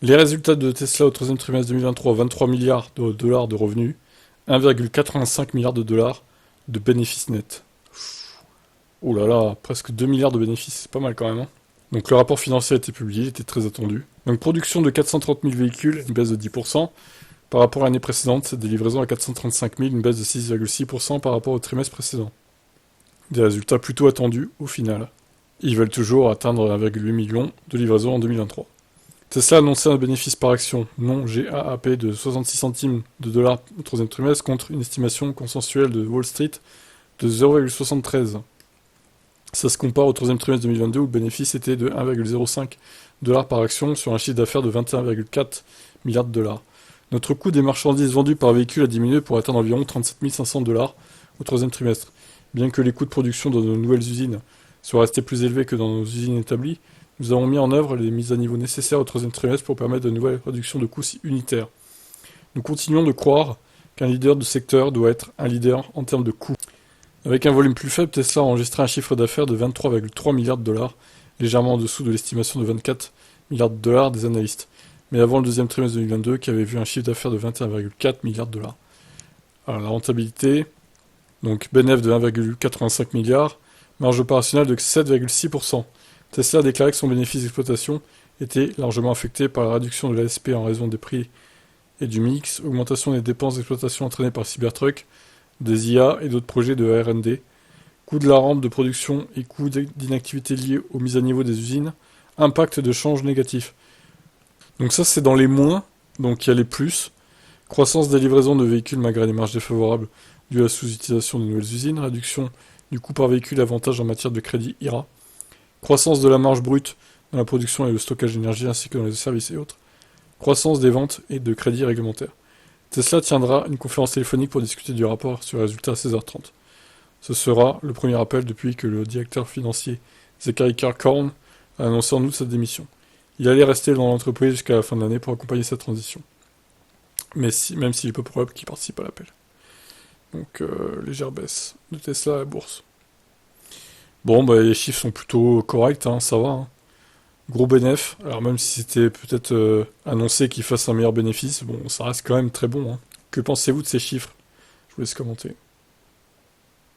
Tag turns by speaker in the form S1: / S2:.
S1: Les résultats de Tesla au troisième trimestre 2023, 23 milliards de dollars de revenus, 1,85 milliard de dollars de bénéfices nets. Oh là là, presque 2 milliards de bénéfices, c'est pas mal quand même, hein. Donc le rapport financier a été publié, il était très attendu. Donc production de 430 000 véhicules, une baisse de 10%. Par rapport à l'année précédente, des livraisons à 435 000, une baisse de 6,6% par rapport au trimestre précédent. Des résultats plutôt attendus au final. Ils veulent toujours atteindre 1,8 million de livraisons en 2023. Tesla a annoncé un bénéfice par action non GAAP de 66 centimes de dollars au troisième trimestre contre une estimation consensuelle de Wall Street de 0,73. Ça se compare au troisième trimestre 2022 où le bénéfice était de 1,05 dollars par action sur un chiffre d'affaires de 21,4 milliards de dollars. Notre coût des marchandises vendues par véhicule a diminué pour atteindre environ 37 500 dollars au troisième trimestre. Bien que les coûts de production dans nos nouvelles usines soient restés plus élevés que dans nos usines établies, nous avons mis en œuvre les mises à niveau nécessaires au troisième trimestre pour permettre de nouvelles réductions de coûts unitaires. Nous continuons de croire qu'un leader de secteur doit être un leader en termes de coûts. Avec un volume plus faible, Tesla a enregistré un chiffre d'affaires de 23,3 milliards de dollars, légèrement en dessous de l'estimation de 24 milliards de dollars des analystes, mais avant le deuxième trimestre 2022 qui avait vu un chiffre d'affaires de 21,4 milliards de dollars. Alors la rentabilité, donc bénéfice de 1,85 milliard, marge opérationnelle de 7,6%. Tesla a déclaré que son bénéfice d'exploitation était largement affecté par la réduction de l'ASP en raison des prix et du mix, augmentation des dépenses d'exploitation entraînées par Cybertruck, des IA et d'autres projets de R&D, coût de la rampe de production et coût d'inactivité liés aux mises à niveau des usines, impact de change négatif. Donc ça c'est dans les moins, donc il y a les plus, croissance des livraisons de véhicules malgré les marges défavorables dues à la sous-utilisation de nouvelles usines, réduction du coût par véhicule, avantage en matière de crédit IRA, croissance de la marge brute dans la production et le stockage d'énergie ainsi que dans les services et autres, croissance des ventes et de crédits réglementaires. Tesla tiendra une conférence téléphonique pour discuter du rapport sur les résultats à 16h30. Ce sera le premier appel depuis que le directeur financier Zachary Kirkhorn a annoncé en août sa démission. Il allait rester dans l'entreprise jusqu'à la fin de l'année pour accompagner sa transition. Même s'il est peu probable qu'il participe à l'appel. Donc légère baisse de Tesla à la bourse. Bon, bah les chiffres sont plutôt corrects, hein, ça va, hein. Gros bénéf, alors même si c'était peut-être annoncé qu'il fasse un meilleur bénéfice, bon, ça reste quand même très bon, hein. Que pensez-vous de ces chiffres? Je vous laisse commenter.